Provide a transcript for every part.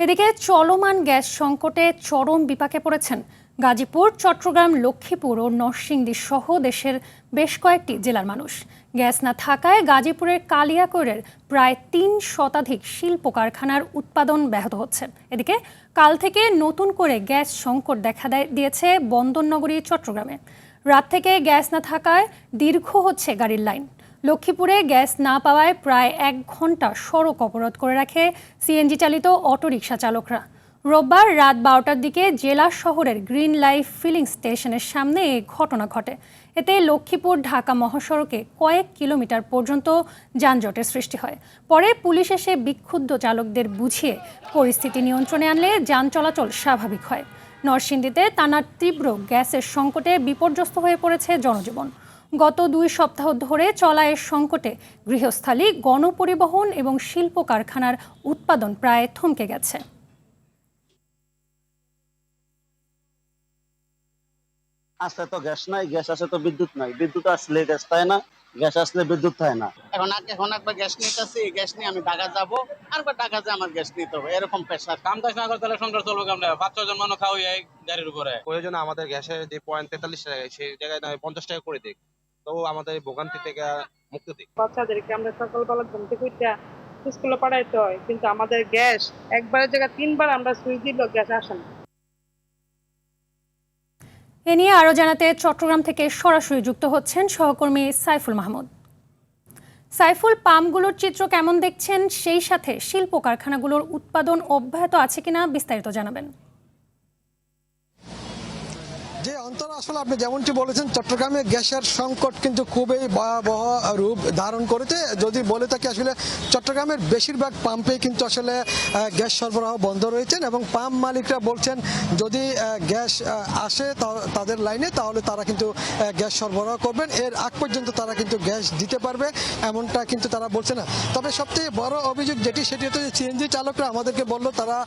এদিকে চলমান গ্যাস সংকটে চরম বিপাকে পড়েছেন গাজীপুর, চট্টগ্রাম, লক্ষ্মীপুর ও নরসিংদী সহ দেশের বেশ কয়েকটি জেলার মানুষ। গ্যাস না থাকায় গাজীপুরের কালিয়াকৈরের প্রায় ৩ শতাধিক শিল্প কারখানার উৎপাদন ব্যাহত হচ্ছে। এদিকে কাল থেকে নতুন করে গ্যাস সংকট দেখা দিয়েছে বন্দরনগরী চট্টগ্রামে। রাত থেকে গ্যাস না থাকায় দীর্ঘ হচ্ছে গাড়ির লাইন। লক্ষ্মীপুরে গ্যাস না পাওয়ায় প্রায় ১ ঘন্টা সড়ক অবরোধ করে রাখে সিএনজি চালিত অটোরিকশা চালকরা। রোববার রাত ১২টার দিকে জেলা শহরের গ্রিন লাইফ ফিলিং স্টেশনের সামনে এ ঘটনা ঘটে। এতে লক্ষ্মীপুর ঢাকা মহাসড়কে কয়েক কিলোমিটার পর্যন্ত যানজটের সৃষ্টি হয়। পরে পুলিশ এসে বিক্ষুব্ধ চালকদের বুঝিয়ে পরিস্থিতি নিয়ন্ত্রণে আনলে যান চলাচল স্বাভাবিক হয়। নরসিংদীতে টানা তীব্র গ্যাসের সংকটে বিপর্যস্ত হয়ে পড়েছে জনজীবন। গত ২ সপ্তাহ ধরে চলা এর সংকটে গৃহস্থালী, গণপরিবহন এবং শিল্প কারখানার উৎপাদন প্রায় থমকে গেছে। আসলে তো গ্যাস নাই, গ্যাস আসলে তো বিদ্যুৎ নাই, বিদ্যুৎ আসলে গ্যাস থাকে না, গ্যাস আসলে বিদ্যুৎ থাকে না। এখন একবার গ্যাস নিতেছি, এই গ্যাস নিয়ে আমি ঢাকা যাবো, আরেকবার ঢাকা যেয়ে আমার গ্যাস নিতে হবে, এরকম প্রেশার। কাম কাজ না করতে সংসার চলবে কেমন? ৫-৬ জন মানুষ খাওয়া যায় গাড়ির উপরে। প্রয়োজন আমাদের গ্যাসের যে পয়েন্ট ৪৩ টাকা, সেই জায়গায় 50 টাকা করে দিক, তো আমাদের এই ভোগান্তি থেকে মুক্তি দিক। বাচ্চাদেরকে আমরা সকালবেলা ঘুম থেকে উঠে স্কুলে পাঠাইতে হয়, কিন্তু আমাদের গ্যাস একবারের জায়গায় 3বার আমরা সুইচ দিলেও গ্যাস আসে না। এ নিয়ে আরও জানাতে চট্টগ্রাম থেকে সরাসরি যুক্ত হচ্ছেন সহকর্মী সাইফুল মাহমুদ। সাইফুল, পাম্পগুলোর চিত্র কেমন দেখছেন, সেই সাথে শিল্প কারখানাগুলোর উৎপাদন অব্যাহত আছে কিনা বিস্তারিত জানাবেন। যে অন্তরা, আসলে আপনি যেমনটি বলেছেন, চট্টগ্রামে গ্যাসের সংকট কিন্তু খুবই ভয়াবহ রূপ ধারণ করেছে। যদি বলে থাকি, আসলে চট্টগ্রামের বেশিরভাগ পাম্পে কিন্তু আসলে গ্যাস সরবরাহ বন্ধ রয়েছেন এবং পাম্প মালিকরা বলছেন যদি গ্যাস আসে তাদের লাইনে, তাহলে তারা কিন্তু গ্যাস সরবরাহ করবেন। এর আগ পর্যন্ত তারা কিন্তু গ্যাস দিতে পারবে, এমনটা কিন্তু তারা বলছে না। তবে সবথেকে বড় অভিযোগ সেটি হচ্ছে যে সিএনজি চালকরা আমাদেরকে বলল তারা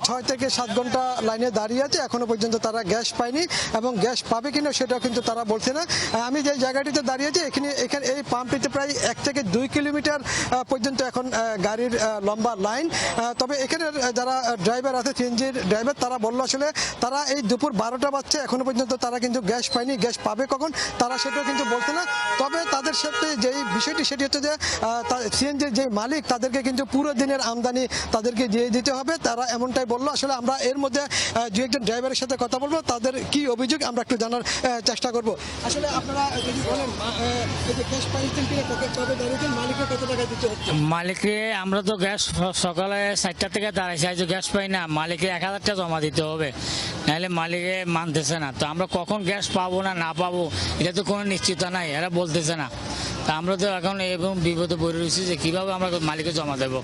৬ থেকে ৭ ঘন্টা লাইনে দাঁড়িয়ে আছে, এখনো পর্যন্ত তারা গ্যাস পায়নি এবং গ্যাস পাবে কিনা সেটাও কিন্তু তারা বলছে না। আমি যে জায়গাটিতে দাঁড়িয়েছি, এখানে এই পাম্পটিতে প্রায় ১ থেকে ২ কিলোমিটার পর্যন্ত এখন গাড়ির লম্বা লাইন। তবে এখানে যারা ড্রাইভার আছে, সিএনজির ড্রাইভার, তারা বললো আসলে তারা এই দুপুর ১২টা বাজছে, এখনো পর্যন্ত তারা কিন্তু গ্যাস পায়নি। গ্যাস পাবে কখন তারা সেটাও কিন্তু বলছে না। তবে তাদের সাথে যেই বিষয়টি সেটি হচ্ছে যে সিএনজির যে মালিক, তাদেরকে কিন্তু পুরো দিনের আমদানি তাদেরকে দিয়ে দিতে হবে, তারা এমনটাই বললো। আসলে আমরা এর মধ্যে ২-১জন ড্রাইভারের সাথে কথা বলবো, তাদের কি অভিযোগ আমরা একটু জানার চেষ্টা করব। আসলে আপনারা যদি বলেন গ্যাস পাইছেন কিনা, কবে দাঁড়িয়েছেন, মালিককে কত টাকা দিতে হচ্ছে? মালিককে আমরা তো গ্যাস সকালে ৪টা থেকে দাঁড়াইছি, আজ গ্যাস পাই না। মালিকে ১,০০০ টাকা জমা দিতে হবে, নাহলে মালিকে মানতেছে না। তো আমরা কখন গ্যাস পাবো না পাবো এটা তো কোনো নিশ্চিত নাই, এরা বলতেছে না। তা আমরা তো এখন এবং বিপদে পড়ে রয়েছি যে কিভাবে আমরা মালিকে জমা দেবো।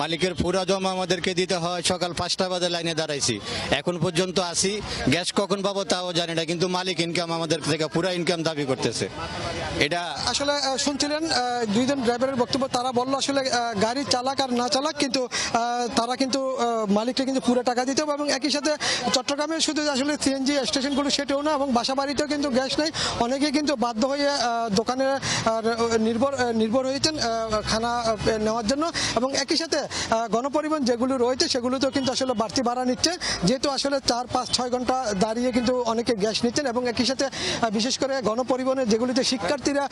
মালিকের পুরা জমা আমাদেরকে দিতে হয়। সকাল ৫টা বাজে লাইনে দাঁড়াইছি, এখন পর্যন্ত আসি, গ্যাস কখন পাবো তাও জানি না, কিন্তু মালিক ইনকাম আমাদের থেকে পুরা ইনকাম দাবি করতেছে। এটা আসলে শুনছিলেন ২জন ড্রাইভারের বক্তব্য, তারা বললো আসলে গাড়ি চালাক আর না চালাক, কিন্তু তারা কিন্তু মালিককে কিন্তু পুরো টাকা দিতে হবে। এবং একই সাথে চট্টগ্রামে শুধু আসলে সিএনজি স্টেশনগুলো সেটাও না, এবং বাসা বাড়িতেও কিন্তু গ্যাস নেই। অনেকে কিন্তু বাধ্য হয়ে দোকানে নির্ভর হয়েছেন খানা নেওয়ার জন্য। এবং একই সাথে গণপরিবহন যেগুলো রয়েছে সেগুলোতেও কিন্তু আসলে বাড়তি ভাড়া নিচ্ছে, যেহেতু আসলে ৪-৫-৬ ঘন্টা দাঁড়িয়ে কিন্তু অনেকে গ্যাস নিচ্ছেন। এবং একই সাথে বিশেষ করে গণপরিবহনের যেগুলিতে শিক্ষার্থীরা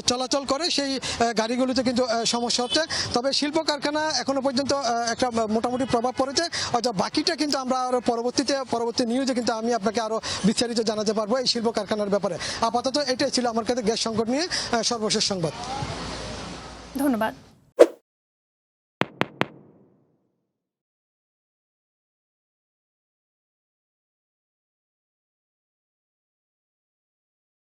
চলাচল করে সেই গাড়িগুলোতে কিন্তু সমস্যা হচ্ছে। তবে শিল্প কারখানা এখনো পর্যন্ত একটা মোটামুটি প্রভাব পড়েছে, অর্থাৎ বাকিটা কিন্তু আমরা আরো পরবর্তী নিউজে কিন্তু আমি আপনাকে আরো বিস্তারিত জানাতে পারবো এই শিল্প কারখানার ব্যাপারে। আপাতত এটাই ছিল আমার কাছে গ্যাস সংকট নিয়ে সর্বশেষ সংবাদ। ধন্যবাদ।